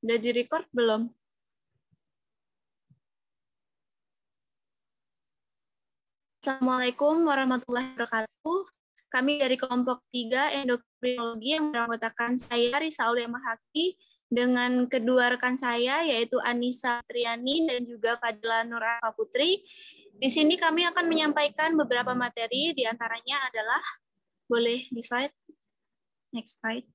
Udah di-record belum? Assalamualaikum warahmatullahi wabarakatuh. Kami dari kelompok 3 endokrinologi yang beranggotakan saya Risa Aulia Mahaki dengan kedua rekan saya yaitu Anissa Triani dan juga Fadila Nur Alfa Putri. Di sini kami akan menyampaikan beberapa materi, di antaranya adalah, boleh di slide, next slide.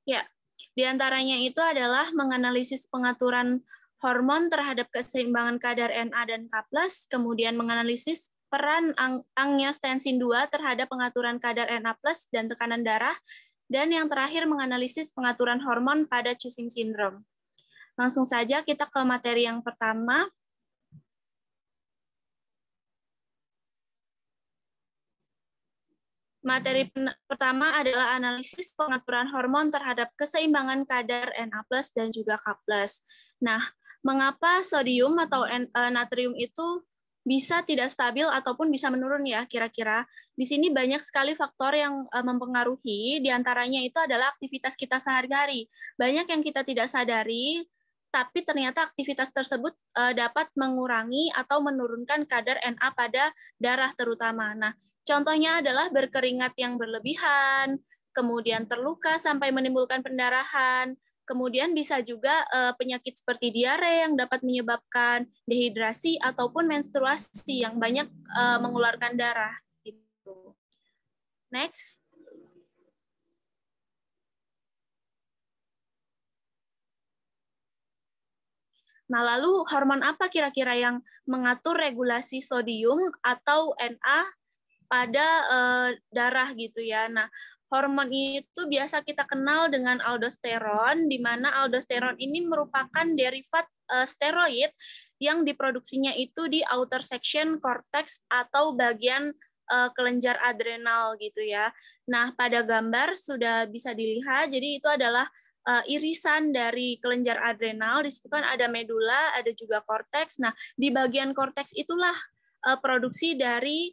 Ya, di antaranya itu adalah menganalisis pengaturan hormon terhadap keseimbangan kadar Na dan K+, kemudian menganalisis peran angiostensin 2 terhadap pengaturan kadar Na+ dan tekanan darah, dan yang terakhir menganalisis pengaturan hormon pada Cushing syndrome. Langsung saja kita ke materi yang pertama. Materi pertama adalah analisis pengaturan hormon terhadap keseimbangan kadar Na+ dan juga K+. Nah, mengapa sodium atau natrium itu bisa tidak stabil ataupun bisa menurun ya kira-kira? Di sini banyak sekali faktor yang mempengaruhi, diantaranya itu adalah aktivitas kita sehari-hari. Banyak yang kita tidak sadari, tapi ternyata aktivitas tersebut dapat mengurangi atau menurunkan kadar Na pada darah terutama. Nah, contohnya adalah berkeringat yang berlebihan, kemudian terluka sampai menimbulkan pendarahan, kemudian bisa juga penyakit seperti diare yang dapat menyebabkan dehidrasi ataupun menstruasi yang banyak mengeluarkan darah. Gitu. Next. Nah, lalu hormon apa kira-kira yang mengatur regulasi sodium atau Na pada darah gitu ya. Nah, hormon itu biasa kita kenal dengan aldosteron, di mana aldosteron ini merupakan derivat steroid yang diproduksinya itu di outer section cortex atau bagian kelenjar adrenal gitu ya. Nah, pada gambar sudah bisa dilihat, jadi itu adalah irisan dari kelenjar adrenal. Di situ kan ada medula, ada juga korteks. Nah, di bagian korteks itulah produksi dari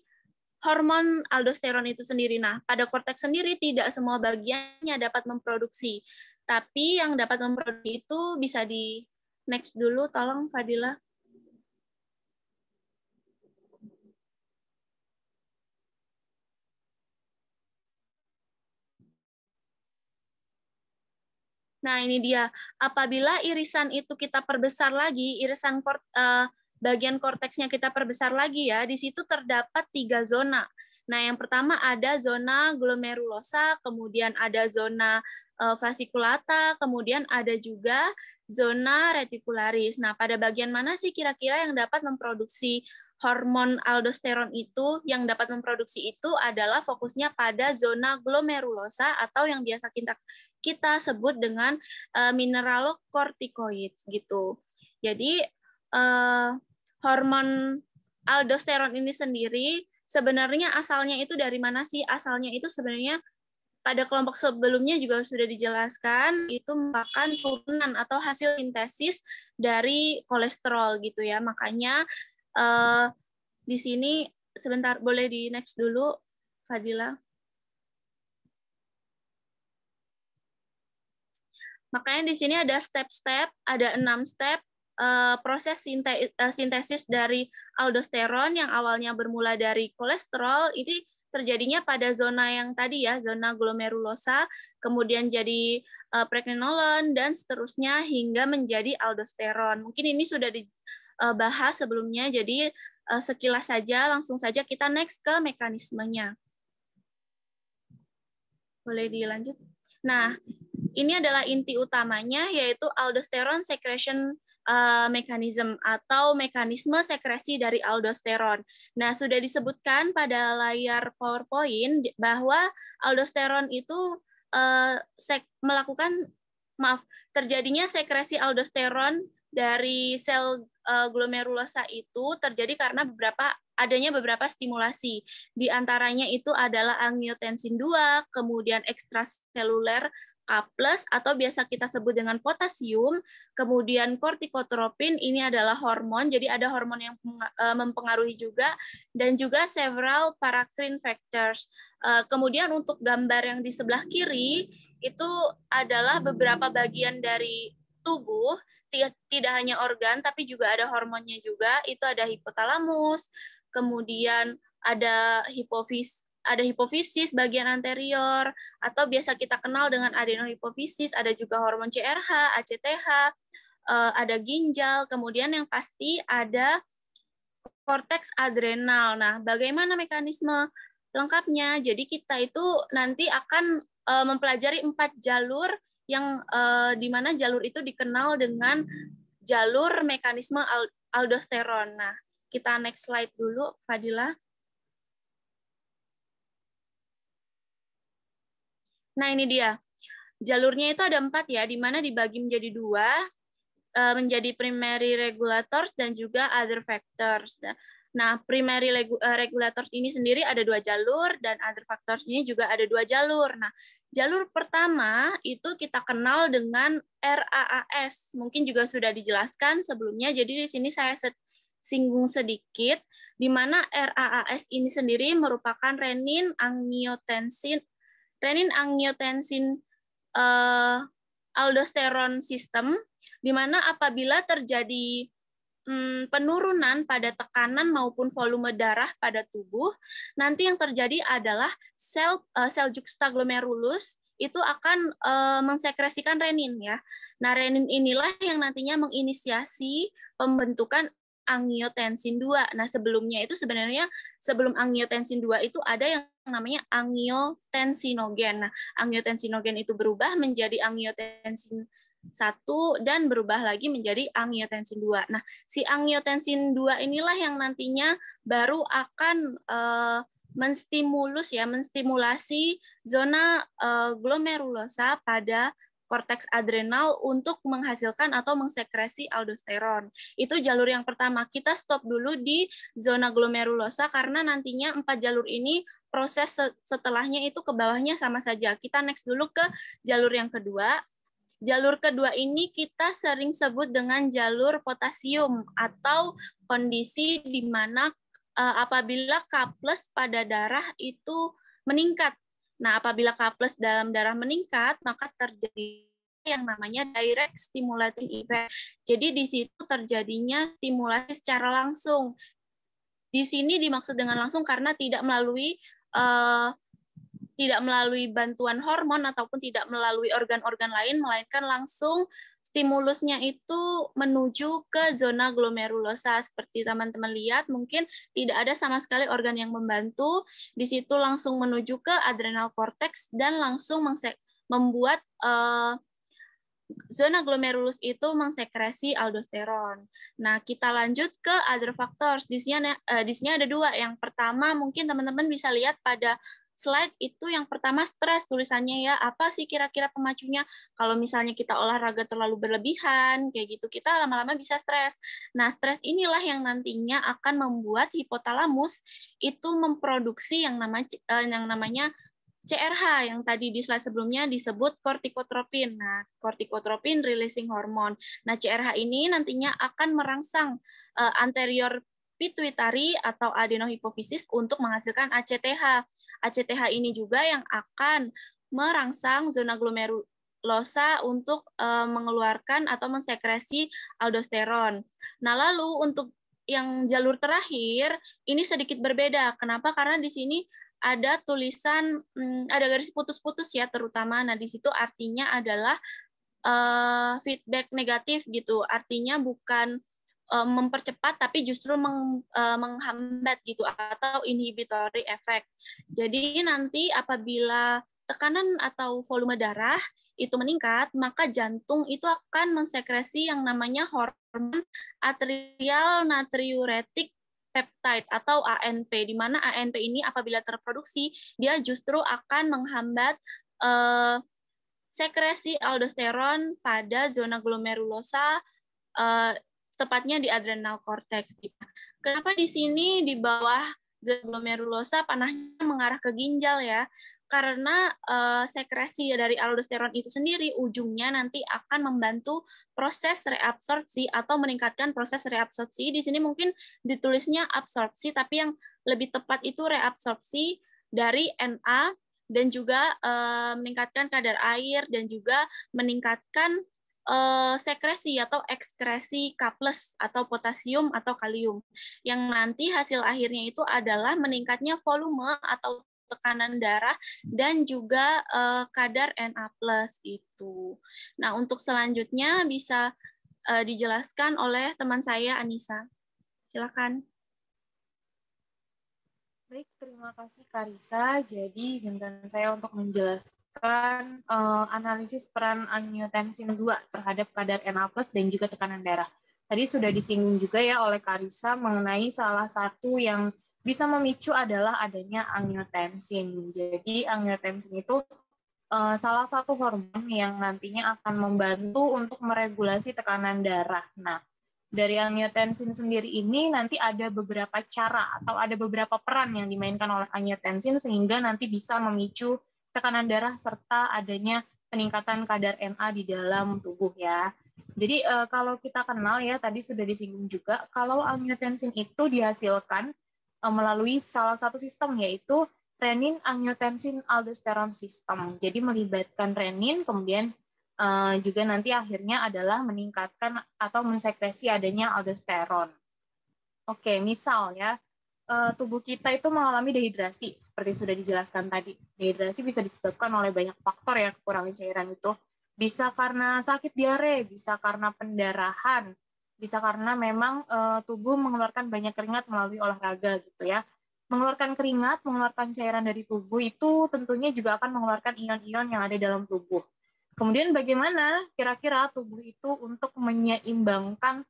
hormon aldosteron itu sendiri. Nah, pada korteks sendiri tidak semua bagiannya dapat memproduksi. Tapi yang dapat memproduksi itu bisa di next dulu, tolong Fadila. Nah, ini dia. Apabila irisan itu kita perbesar lagi, irisan bagian korteksnya kita perbesar lagi ya, di situ terdapat 3 zona. Nah, yang pertama ada zona glomerulosa, kemudian ada zona fasciculata, kemudian ada juga zona reticularis. Nah, pada bagian mana sih kira-kira yang dapat memproduksi hormon aldosteron itu? Yang dapat memproduksi itu adalah fokusnya pada zona glomerulosa atau yang biasa kita sebut dengan mineralocorticoids gitu. Jadi hormon aldosteron ini sendiri sebenarnya asalnya itu dari mana sih? Asalnya itu sebenarnya pada kelompok sebelumnya juga sudah dijelaskan, itu merupakan turunan atau hasil sintesis dari kolesterol gitu ya. Makanya di sini sebentar, boleh di next dulu, Fadila. Makanya di sini ada step-step, ada 6 step proses sintesis dari aldosteron yang awalnya bermula dari kolesterol, ini terjadinya pada zona yang tadi ya, zona glomerulosa, kemudian jadi pregnenolon, dan seterusnya hingga menjadi aldosteron. Mungkin ini sudah dibahas sebelumnya, jadi sekilas saja, langsung saja kita next ke mekanismenya. Boleh dilanjut? Nah, ini adalah inti utamanya, yaitu aldosteron secretion mechanism atau mekanisme sekresi dari aldosteron. Nah, sudah disebutkan pada layar PowerPoint bahwa aldosteron itu terjadinya sekresi aldosteron dari sel glomerulosa itu terjadi karena adanya beberapa stimulasi. Di antaranya itu adalah angiotensin 2, kemudian ekstraseluler K+, atau biasa kita sebut dengan potasium, kemudian kortikotropin, ini adalah hormon, jadi ada hormon yang mempengaruhi juga, dan juga several paracrine factors. Kemudian untuk gambar yang di sebelah kiri, itu adalah beberapa bagian dari tubuh, tidak hanya organ, tapi juga ada hormonnya juga, itu ada hipotalamus, kemudian ada hipofisis bagian anterior, atau biasa kita kenal dengan adenohipofisis, ada juga hormon CRH, ACTH, ada ginjal, kemudian yang pasti ada korteks adrenal. Nah, bagaimana mekanisme lengkapnya? Jadi kita itu nanti akan mempelajari 4 jalur yang di mana jalur itu dikenal dengan jalur mekanisme aldosteron. Nah, kita next slide dulu, Fadila. Nah, ini dia. Jalurnya itu ada 4 ya, di mana dibagi menjadi 2, menjadi primary regulators dan juga other factors. Nah, primary regulators ini sendiri ada 2 jalur, dan other factors ini juga ada 2 jalur. Nah, jalur pertama itu kita kenal dengan RAAS. Mungkin juga sudah dijelaskan sebelumnya, jadi di sini saya singgung sedikit, di mana RAAS ini sendiri merupakan renin-angiotensin aldosteron system, di mana apabila terjadi penurunan pada tekanan maupun volume darah pada tubuh, nanti yang terjadi adalah sel juxtaglomerulus itu akan mensekresikan renin ya. Nah, renin inilah yang nantinya menginisiasi pembentukan angiotensin 2. Nah, sebelumnya itu sebenarnya sebelum angiotensin 2 itu ada yang namanya angiotensinogen. Nah, angiotensinogen itu berubah menjadi angiotensin 1 dan berubah lagi menjadi angiotensin 2. Nah, si angiotensin 2 inilah yang nantinya baru akan menstimulasi zona glomerulosa pada korteks adrenal untuk menghasilkan atau mengsekresi aldosteron. Itu jalur yang pertama. Kita stop dulu di zona glomerulosa karena nantinya 4 jalur ini proses setelahnya itu ke bawahnya sama saja. Kita next dulu ke jalur yang kedua. Jalur kedua ini kita sering sebut dengan jalur potasium atau kondisi di mana apabila K+ pada darah itu meningkat. Nah, apabila K+ dalam darah meningkat, maka terjadi yang namanya direct stimulating effect. Jadi di situ terjadinya stimulasi secara langsung. Di sini dimaksud dengan langsung karena tidak melalui bantuan hormon ataupun tidak melalui organ-organ lain, melainkan langsung stimulusnya itu menuju ke zona glomerulosa. Seperti teman-teman lihat, mungkin tidak ada sama sekali organ yang membantu. Di situ langsung menuju ke adrenal cortex dan langsung membuat zona glomerulus itu mengsekresi aldosteron. Nah, kita lanjut ke other factors. Di sini ada 2. Yang pertama mungkin teman-teman bisa lihat pada slide itu, yang pertama stres tulisannya ya. Apa sih kira-kira pemacunya? Kalau misalnya kita olahraga terlalu berlebihan, kayak gitu, kita lama-lama bisa stres. Nah, stres inilah yang nantinya akan membuat hipotalamus itu memproduksi yang namanya CRH yang tadi di slide sebelumnya disebut kortikotropin. Nah, kortikotropin releasing hormone. Nah, CRH ini nantinya akan merangsang anterior pituitary atau adenohipofisis untuk menghasilkan ACTH. ACTH ini juga yang akan merangsang zona glomerulosa untuk mengeluarkan atau mensekresi aldosteron. Nah, lalu untuk yang jalur terakhir ini sedikit berbeda. Kenapa? Karena di sini ada tulisan, ada garis putus-putus ya terutama. Nah, di situ artinya adalah feedback negatif gitu. Artinya bukan mempercepat tapi justru menghambat gitu, atau inhibitory effect. Jadi nanti apabila tekanan atau volume darah itu meningkat, maka jantung itu akan mensekresi yang namanya hormon atrial natriuretic peptide atau ANP, di mana ANP ini apabila terproduksi dia justru akan menghambat sekresi aldosteron pada zona glomerulosa, tepatnya di adrenal cortex. Kenapa di sini di bawah zona glomerulosa panahnya mengarah ke ginjal ya? karena sekresi dari aldosteron itu sendiri ujungnya nanti akan membantu proses reabsorpsi atau meningkatkan proses reabsorpsi. Di sini mungkin ditulisnya absorpsi, tapi yang lebih tepat itu reabsorpsi dari Na, dan juga meningkatkan kadar air, dan juga meningkatkan sekresi atau ekskresi K+ atau potasium atau kalium, yang nanti hasil akhirnya itu adalah meningkatnya volume atau tekanan darah dan juga kadar Na+ itu. Nah, untuk selanjutnya bisa dijelaskan oleh teman saya Anissa. Silakan. Baik, terima kasih Karissa. Jadi izinkan saya untuk menjelaskan analisis peran angiotensin 2 terhadap kadar Na+ dan juga tekanan darah. Tadi sudah disinggung juga ya oleh Karissa mengenai salah satu yang bisa memicu adalah adanya angiotensin. Jadi angiotensin itu salah satu hormon yang nantinya akan membantu untuk meregulasi tekanan darah. Nah, dari angiotensin sendiri ini nanti ada beberapa cara atau ada beberapa peran yang dimainkan oleh angiotensin sehingga nanti bisa memicu tekanan darah serta adanya peningkatan kadar Na di dalam tubuh ya. Jadi kalau kita kenal ya tadi sudah disinggung juga kalau angiotensin itu dihasilkan melalui salah satu sistem yaitu renin angiotensin aldosteron system. Jadi melibatkan renin kemudian juga nanti akhirnya adalah meningkatkan atau mensekresi adanya aldosteron. Oke, misal ya, tubuh kita itu mengalami dehidrasi, seperti sudah dijelaskan tadi. Dehidrasi bisa disebabkan oleh banyak faktor ya, kekurangan cairan itu. Bisa karena sakit diare, bisa karena pendarahan, bisa karena memang tubuh mengeluarkan banyak keringat melalui olahraga gitu ya. Mengeluarkan keringat, mengeluarkan cairan dari tubuh itu tentunya juga akan mengeluarkan ion-ion yang ada dalam tubuh. Kemudian bagaimana kira-kira tubuh itu untuk menyeimbangkan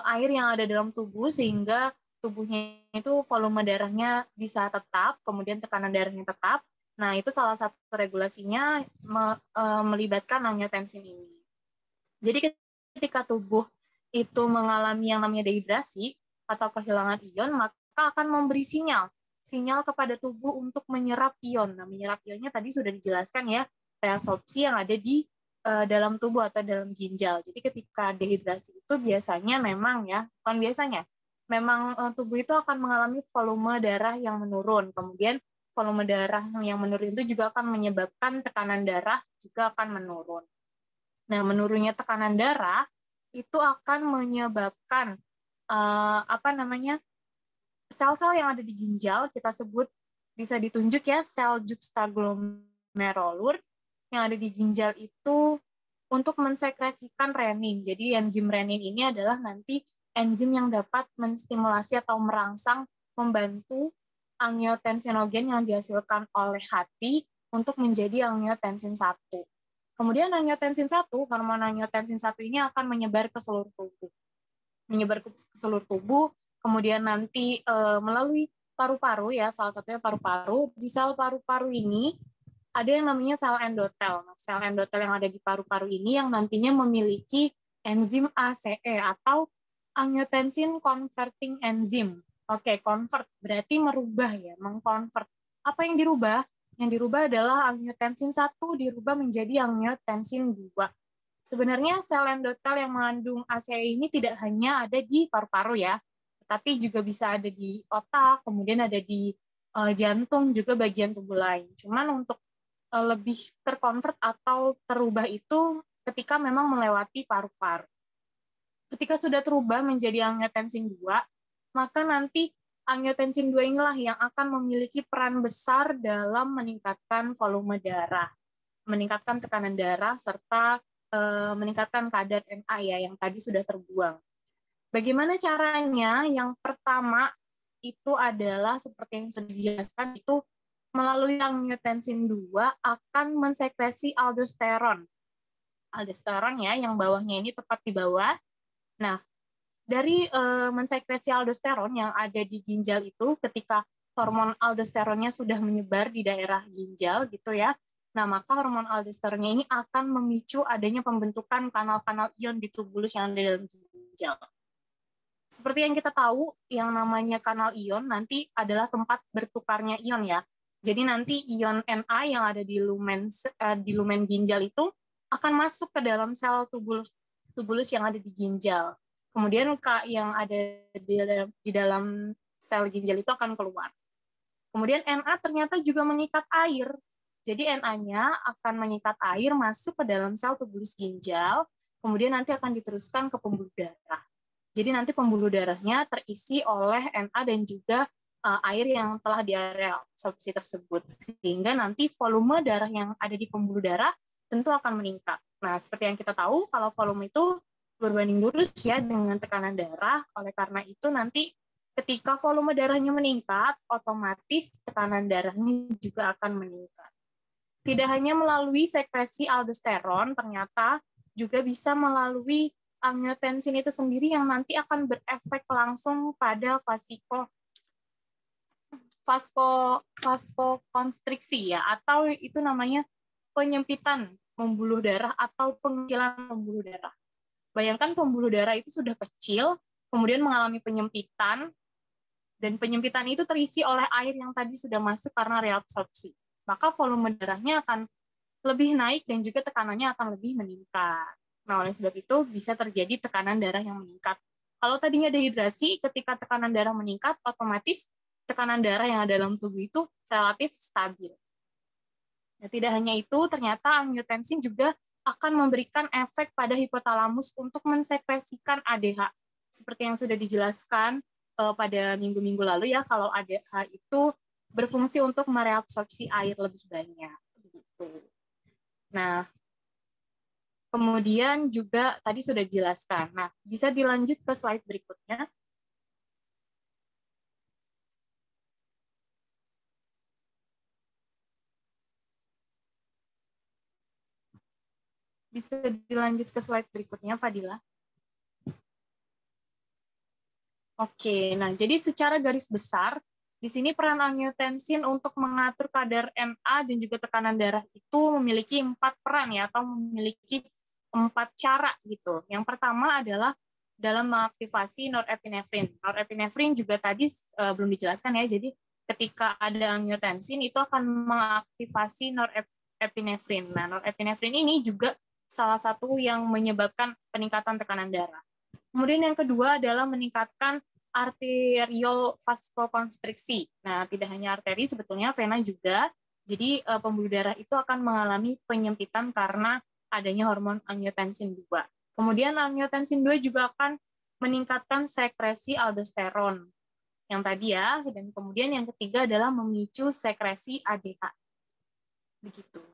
air yang ada dalam tubuh sehingga tubuhnya itu volume darahnya bisa tetap, kemudian tekanan darahnya tetap. Nah, itu salah satu regulasinya melibatkan angiotensin ini. Jadi ketika tubuh itu mengalami yang namanya dehidrasi atau kehilangan ion, maka akan memberi sinyal kepada tubuh untuk menyerap ion. Nah, menyerap ionnya tadi sudah dijelaskan ya, reabsorpsi yang ada di dalam tubuh atau dalam ginjal. Jadi ketika dehidrasi itu biasanya memang ya, bukan biasanya, memang tubuh itu akan mengalami volume darah yang menurun. Kemudian volume darah yang menurun itu juga akan menyebabkan tekanan darah juga akan menurun. Nah, menurunnya tekanan darah itu akan menyebabkan sel-sel yang ada di ginjal, kita sebut bisa ditunjuk ya sel juxtaglomerulur yang ada di ginjal itu untuk mensekresikan renin. Jadi enzim renin ini adalah nanti enzim yang dapat menstimulasi atau merangsang membantu angiotensinogen yang dihasilkan oleh hati untuk menjadi angiotensin 1. Kemudian angiotensin 1, hormon angiotensin 1 ini akan menyebar ke seluruh tubuh. Menyebar ke seluruh tubuh, kemudian nanti melalui paru-paru ya, salah satunya paru-paru. Di sel paru-paru ini ada yang namanya sel endotel. Nah, sel endotel yang ada di paru-paru ini yang nantinya memiliki enzim ACE atau angiotensin converting enzyme. Oke, convert berarti merubah ya, mengkonvert. Apa yang dirubah? Yang dirubah adalah angiotensin 1 dirubah menjadi angiotensin 2. Sebenarnya sel endotel yang mengandung ACE ini tidak hanya ada di paru-paru ya, tapi juga bisa ada di otak, kemudian ada di jantung, juga bagian tubuh lain. Cuman untuk lebih terkonvert atau terubah itu ketika memang melewati paru-paru. Ketika sudah terubah menjadi angiotensin 2, maka nanti angiotensin 2 inilah yang akan memiliki peran besar dalam meningkatkan volume darah, meningkatkan tekanan darah, serta meningkatkan kadar Na ya, yang tadi sudah terbuang. Bagaimana caranya? Yang pertama itu adalah seperti yang sudah dijelaskan, itu melalui angiotensin 2 akan mensekresi aldosteron. Aldosteron ya, yang bawahnya ini tepat di bawah. Nah, dari mensekresi aldosteron yang ada di ginjal itu, ketika hormon aldosteronnya sudah menyebar di daerah ginjal gitu ya, nah maka hormon aldosteronnya ini akan memicu adanya pembentukan kanal-kanal ion di tubulus yang ada di dalam ginjal. Seperti yang kita tahu, yang namanya kanal ion nanti adalah tempat bertukarnya ion ya. Jadi nanti ion Na yang ada di lumen ginjal itu akan masuk ke dalam sel tubulus yang ada di ginjal. Kemudian K yang ada di dalam sel ginjal itu akan keluar. Kemudian Na ternyata juga mengikat air. Jadi Na-nya akan mengikat air masuk ke dalam sel tubulus ginjal, kemudian nanti akan diteruskan ke pembuluh darah. Jadi nanti pembuluh darahnya terisi oleh Na dan juga air yang telah di area absorpsi tersebut. Sehingga nanti volume darah yang ada di pembuluh darah tentu akan meningkat. Nah, seperti yang kita tahu, kalau volume itu berbanding lurus ya dengan tekanan darah, oleh karena itu nanti ketika volume darahnya meningkat, otomatis tekanan darahnya juga akan meningkat. Tidak hanya melalui sekresi aldosteron, ternyata juga bisa melalui angiotensin itu sendiri yang nanti akan berefek langsung pada vaskokonstriksi ya, atau itu namanya penyempitan pembuluh darah atau pengecilan pembuluh darah. Bayangkan pembuluh darah itu sudah kecil, kemudian mengalami penyempitan, dan penyempitan itu terisi oleh air yang tadi sudah masuk karena reabsorpsi. Maka volume darahnya akan lebih naik dan juga tekanannya akan lebih meningkat. Nah, oleh sebab itu bisa terjadi tekanan darah yang meningkat. Kalau tadinya dehidrasi, ketika tekanan darah meningkat, otomatis tekanan darah yang ada dalam tubuh itu relatif stabil. Nah, tidak hanya itu, ternyata angiotensin juga akan memberikan efek pada hipotalamus untuk mensekresikan ADH. Seperti yang sudah dijelaskan pada minggu-minggu lalu ya, kalau ADH itu berfungsi untuk mereabsorpsi air lebih banyak. Gitu. Nah, kemudian juga tadi sudah dijelaskan. Nah, bisa dilanjut ke slide berikutnya. Bisa dilanjut ke slide berikutnya, Fadila. Oke, nah jadi secara garis besar, di sini peran angiotensin untuk mengatur kadar Na dan juga tekanan darah itu memiliki 4 peran ya, atau memiliki 4 cara gitu. Yang pertama adalah dalam mengaktifasi norepinefrin. Norepinefrin juga tadi belum dijelaskan ya, jadi ketika ada angiotensin itu akan mengaktifasi norepinefrin. Nah, norepinefrin ini juga salah satu yang menyebabkan peningkatan tekanan darah. Kemudian yang kedua adalah meningkatkan arterial vaskokonstriksi. Nah, tidak hanya arteri, sebetulnya vena juga. Jadi pembuluh darah itu akan mengalami penyempitan karena adanya hormon angiotensin 2. Kemudian angiotensin 2 juga akan meningkatkan sekresi aldosteron yang tadi ya, dan kemudian yang ketiga adalah memicu sekresi ADH. Begitu.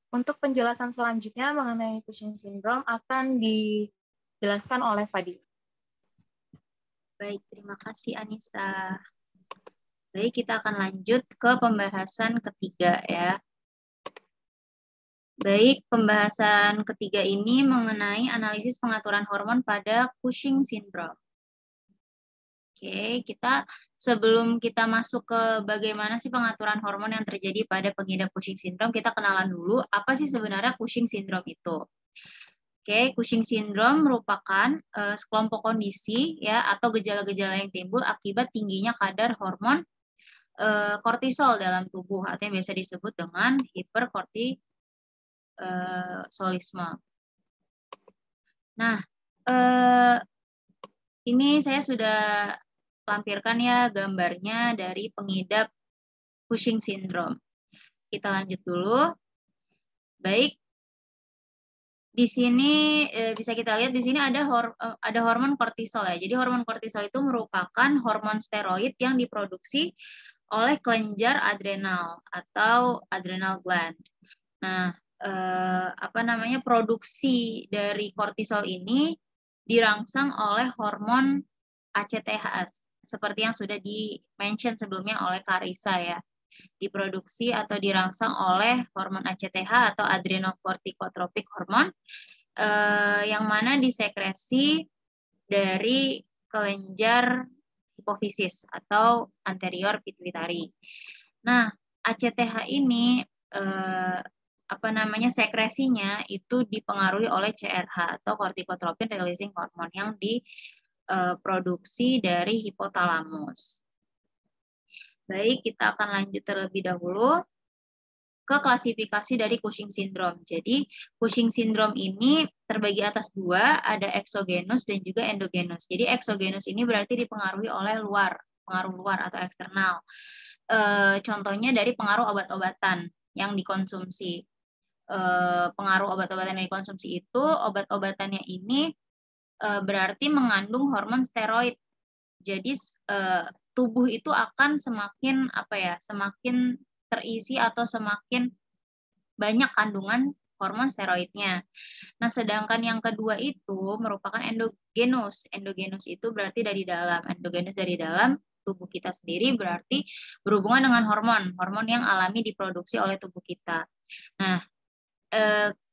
Untuk penjelasan selanjutnya mengenai Cushing syndrome akan dijelaskan oleh Fadil. Baik, terima kasih Anissa. Baik, kita akan lanjut ke pembahasan ketiga ya. Baik, pembahasan ketiga ini mengenai analisis pengaturan hormon pada Cushing syndrome. Oke, sebelum kita masuk ke bagaimana sih pengaturan hormon yang terjadi pada pengidap Cushing syndrome, kita kenalan dulu apa sih sebenarnya Cushing syndrome itu. Oke, Cushing syndrome merupakan sekelompok kondisi ya atau gejala-gejala yang timbul akibat tingginya kadar hormon kortisol dalam tubuh atau yang biasa disebut dengan hiperkortisolisme. Nah, ini saya sudah lampirkan ya gambarnya dari pengidap Cushing syndrome. Kita lanjut dulu. Baik. Di sini bisa kita lihat di sini ada hormon kortisol ya. Jadi hormon kortisol itu merupakan hormon steroid yang diproduksi oleh kelenjar adrenal atau adrenal gland. Nah, produksi dari kortisol ini dirangsang oleh hormon ACTH seperti yang sudah di-mention sebelumnya oleh Karissa ya. Diproduksi atau dirangsang oleh hormon ACTH atau adrenocorticotropic hormone yang mana disekresi dari kelenjar hipofisis atau anterior pituitary. Nah, ACTH ini sekresinya itu dipengaruhi oleh CRH atau corticotropin releasing hormone yang diproduksi dari hipotalamus. Baik, kita akan lanjut terlebih dahulu ke klasifikasi dari Cushing syndrome. Jadi, Cushing syndrome ini terbagi atas dua, ada exogenous dan juga endogenous. Jadi, exogenous ini berarti dipengaruhi oleh pengaruh luar atau eksternal. Contohnya dari pengaruh obat-obatan yang dikonsumsi. Pengaruh obat-obatan yang dikonsumsi itu, obat-obatannya ini berarti mengandung hormon steroid. Jadi tubuh itu akan semakin terisi atau semakin banyak kandungan hormon steroidnya. Nah, sedangkan yang kedua itu merupakan endogenous. Endogenous itu berarti dari dalam. Endogenous dari dalam tubuh kita sendiri berarti berhubungan dengan hormon yang alami diproduksi oleh tubuh kita. Nah,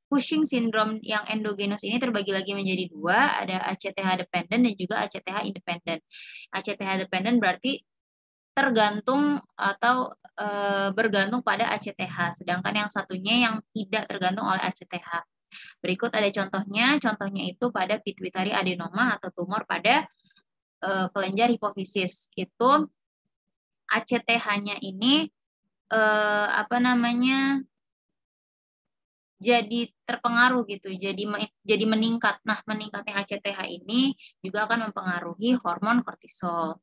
Cushing syndrome yang endogenous ini terbagi lagi menjadi dua, ada ACTH dependent dan juga ACTH independent. ACTH dependent berarti tergantung atau bergantung pada ACTH, sedangkan yang satunya yang tidak tergantung oleh ACTH. Berikut ada contohnya itu pada pituitary adenoma atau tumor pada kelenjar hipofisis. Itu ACTH-nya ini jadi terpengaruh gitu, jadi meningkat. Nah, meningkatnya ACTH ini juga akan mempengaruhi hormon kortisol.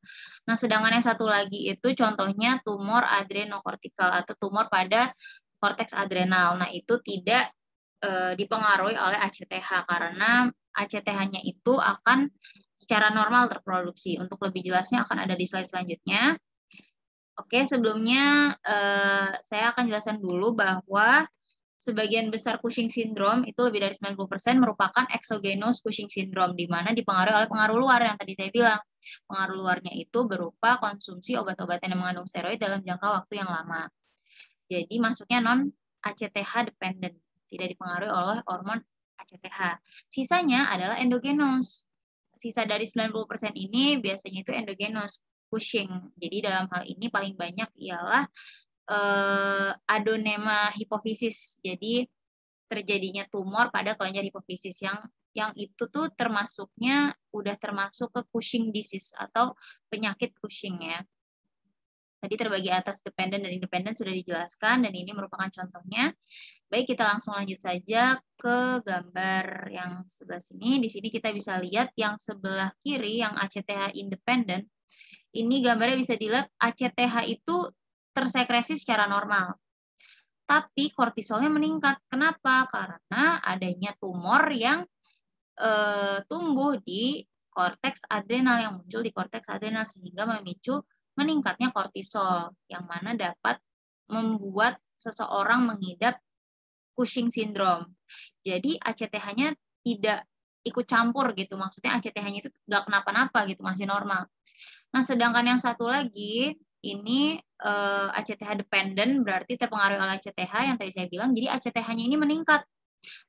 Nah, sedangkan yang satu lagi itu contohnya tumor adrenokortikal atau tumor pada korteks adrenal. Nah, itu tidak dipengaruhi oleh ACTH karena ACTH-nya itu akan secara normal terproduksi. Untuk lebih jelasnya akan ada di slide selanjutnya. Oke, sebelumnya saya akan jelaskan dulu bahwa sebagian besar Cushing syndrome itu lebih dari 90% merupakan exogenous Cushing syndrome, di mana dipengaruhi oleh pengaruh luar yang tadi saya bilang. Pengaruh luarnya itu berupa konsumsi obat-obatan yang mengandung steroid dalam jangka waktu yang lama. Jadi masuknya non-ACTH dependent, tidak dipengaruhi oleh hormon ACTH. Sisanya adalah endogenous. Sisa dari 90% ini biasanya itu endogenous Cushing. Jadi dalam hal ini paling banyak ialah adonema hipofisis. Jadi terjadinya tumor pada kelenjar hipofisis yang itu tuh udah termasuk ke Cushing disease atau penyakit Cushing ya. Tadi terbagi atas dependent dan independent sudah dijelaskan dan ini merupakan contohnya. Baik, kita langsung lanjut saja ke gambar yang sebelah sini. Di sini kita bisa lihat yang sebelah kiri yang ACTH independent. Ini gambarnya bisa dilihat ACTH itu tersekresi secara normal. Tapi kortisolnya meningkat. Kenapa? Karena adanya tumor yang tumbuh di korteks adrenal, yang muncul di korteks adrenal sehingga memicu meningkatnya kortisol, yang mana dapat membuat seseorang mengidap Cushing syndrome. Jadi ACTH-nya tidak ikut campur gitu, maksudnya ACTH-nya itu nggak kenapa-napa gitu, masih normal. Nah, sedangkan yang satu lagi ini ACTH dependent berarti terpengaruh oleh ACTH yang tadi saya bilang. Jadi ACTH-nya ini meningkat.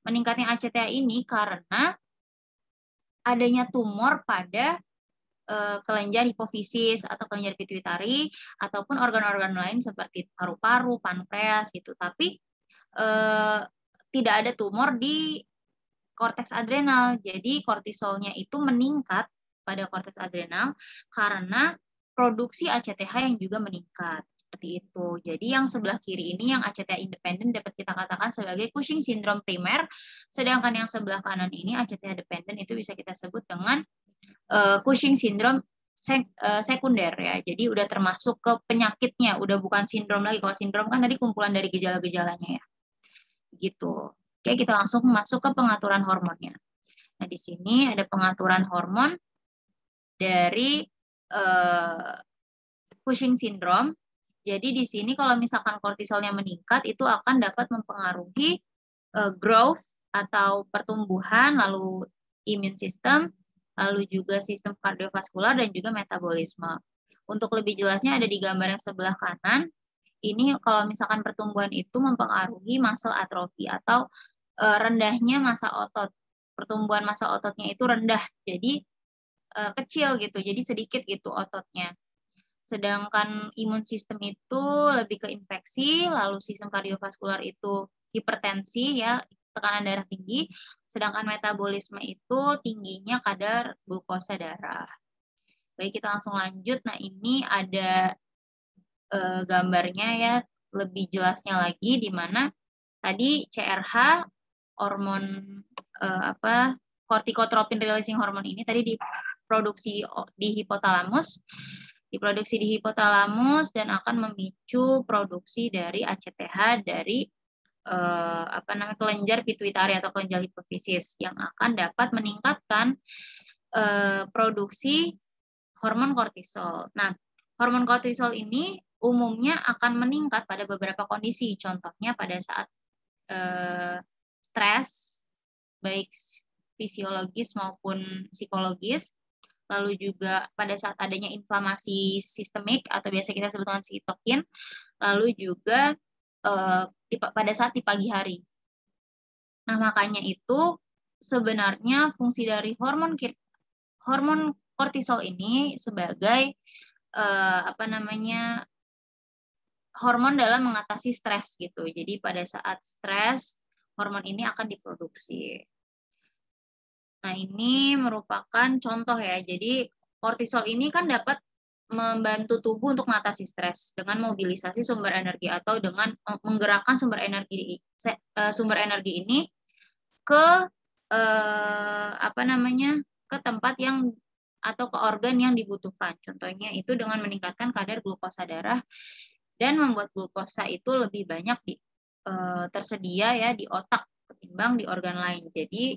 Meningkatnya ACTH ini karena adanya tumor pada kelenjar hipofisis atau kelenjar pituitari ataupun organ-organ lain seperti paru-paru, pankreas gitu. Tapi tidak ada tumor di korteks adrenal. Jadi kortisolnya itu meningkat pada korteks adrenal karena produksi ACTH yang juga meningkat. Seperti itu. Jadi yang sebelah kiri ini yang ACTH independent dapat kita katakan sebagai Cushing syndrome primer, sedangkan yang sebelah kanan ini ACTH dependent itu bisa kita sebut dengan Cushing syndrome sekunder ya. Jadi udah termasuk ke penyakitnya, udah bukan sindrom lagi. Kalau sindrom kan tadi kumpulan dari gejala-gejalanya ya. Gitu. Oke, kita langsung masuk ke pengaturan hormonnya. Nah, di sini ada pengaturan hormon dari Cushing syndrome. Jadi di sini kalau misalkan kortisolnya meningkat, itu akan dapat mempengaruhi growth atau pertumbuhan, lalu imun sistem, lalu juga sistem kardiovaskular dan juga metabolisme. Untuk lebih jelasnya ada di gambar yang sebelah kanan. Ini kalau misalkan pertumbuhan itu mempengaruhi muscle atrofi atau rendahnya massa otot. Pertumbuhan massa ototnya itu rendah, jadi kecil gitu, jadi sedikit gitu ototnya. Sedangkan imun sistem itu lebih ke infeksi, lalu sistem kardiovaskular itu hipertensi ya, tekanan darah tinggi, sedangkan metabolisme itu tingginya kadar glukosa darah. Baik, kita langsung lanjut. Nah, ini ada gambarnya ya lebih jelasnya lagi, di mana tadi CRH hormon corticotropin releasing hormone ini tadi diproduksi di hipotalamus, dan akan memicu produksi dari ACTH dari kelenjar pituitari atau kelenjar hipofisis yang akan dapat meningkatkan produksi hormon kortisol. Nah, hormon kortisol ini umumnya akan meningkat pada beberapa kondisi, contohnya pada saat stres, baik fisiologis maupun psikologis, lalu juga pada saat adanya inflamasi sistemik atau biasa kita sebut dengan sitokin, lalu juga pada saat di pagi hari. Nah, makanya itu sebenarnya fungsi dari hormon kortisol ini sebagai hormon dalam mengatasi stres gitu. Jadi pada saat stres, hormon ini akan diproduksi. Nah, ini merupakan contoh ya. Jadi kortisol ini kan dapat membantu tubuh untuk mengatasi stres dengan mobilisasi sumber energi atau dengan menggerakkan sumber energi ini ke ke tempat yang atau ke organ yang dibutuhkan. Contohnya itu dengan meningkatkan kadar glukosa darah dan membuat glukosa itu lebih banyak tersedia ya di otak ketimbang di organ lain. Jadi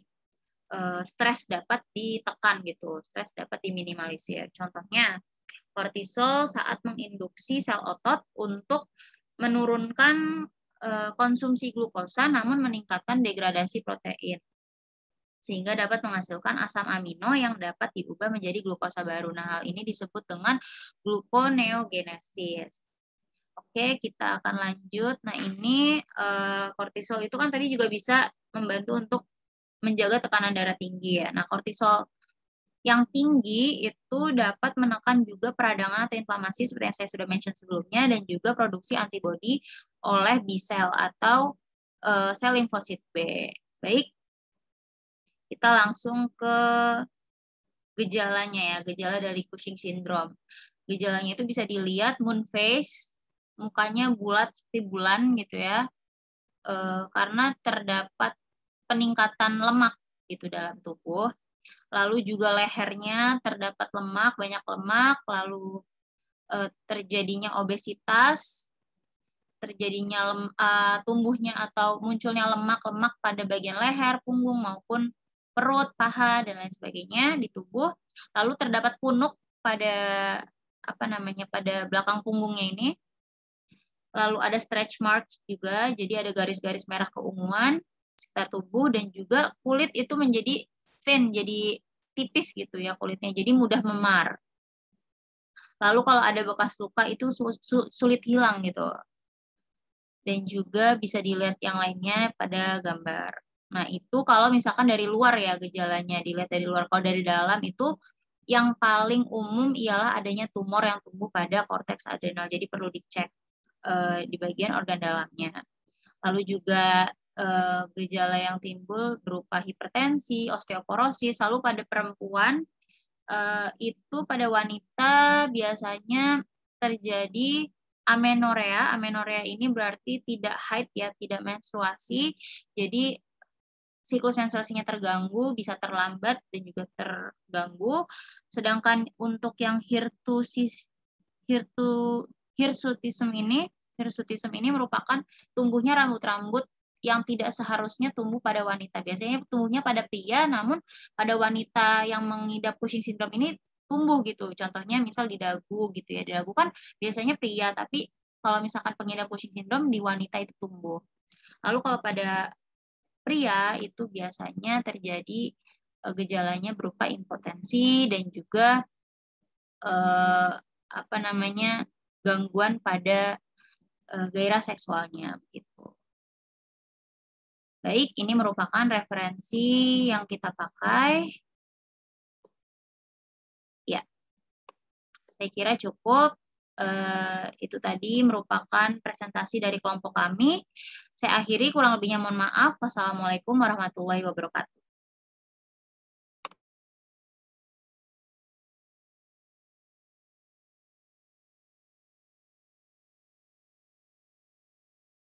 stres dapat ditekan gitu, stres dapat diminimalisir. Contohnya kortisol saat menginduksi sel otot untuk menurunkan konsumsi glukosa namun meningkatkan degradasi protein, sehingga dapat menghasilkan asam amino yang dapat diubah menjadi glukosa baru. Nah, hal ini disebut dengan gluconeogenesis. Oke, kita akan lanjut. Nah, ini kortisol itu kan tadi juga bisa membantu untuk menjaga tekanan darah tinggi ya. Nah, kortisol yang tinggi itu dapat menekan juga peradangan atau inflamasi seperti yang saya sudah mention sebelumnya, dan juga produksi antibodi oleh B cell atau sel limfosit B. Baik, kita langsung ke gejalanya ya, gejala dari Cushing syndrome. Gejalanya itu bisa dilihat moon face, mukanya bulat seperti bulan gitu ya, karena terdapat peningkatan lemak gitu dalam tubuh. Lalu juga lehernya terdapat lemak, banyak lemak, lalu terjadinya obesitas, terjadinya tumbuhnya atau munculnya lemak-lemak pada bagian leher, punggung maupun perut, paha dan lain sebagainya di tubuh. Lalu terdapat punuk pada pada belakang punggungnya ini. Lalu ada stretch marks juga, jadi ada garis-garis merah keunguan sekitar tubuh, dan juga kulit itu menjadi thin, jadi tipis gitu ya kulitnya, jadi mudah memar. Lalu kalau ada bekas luka itu sulit hilang gitu. Dan juga bisa dilihat yang lainnya pada gambar. Nah, itu kalau misalkan dari luar ya gejalanya, dilihat dari luar. Kalau dari dalam itu yang paling umum ialah adanya tumor yang tumbuh pada korteks adrenal. Jadi perlu dicek di bagian organ dalamnya. Lalu juga gejala yang timbul berupa hipertensi, osteoporosis. Lalu pada perempuan itu pada wanita biasanya terjadi amenorea. Amenorea ini berarti tidak haid ya, tidak menstruasi. Jadi siklus menstruasinya terganggu, bisa terlambat dan juga terganggu. Sedangkan untuk yang hirsutism ini merupakan tumbuhnya rambut-rambut yang tidak seharusnya tumbuh pada wanita. Biasanya tumbuhnya pada pria, namun pada wanita yang mengidap Cushing syndrome ini tumbuh gitu. Contohnya misal di dagu gitu ya. Di dagu kan biasanya pria, tapi kalau misalkan pengidap Cushing syndrome di wanita itu tumbuh. Lalu kalau pada pria itu biasanya terjadi gejalanya berupa impotensi dan juga gangguan pada gairah seksualnya begitu. Baik, ini merupakan referensi yang kita pakai. Ya, saya kira cukup. Itu tadi merupakan presentasi dari kelompok kami. Saya akhiri, kurang lebihnya mohon maaf. Wassalamualaikum warahmatullahi wabarakatuh.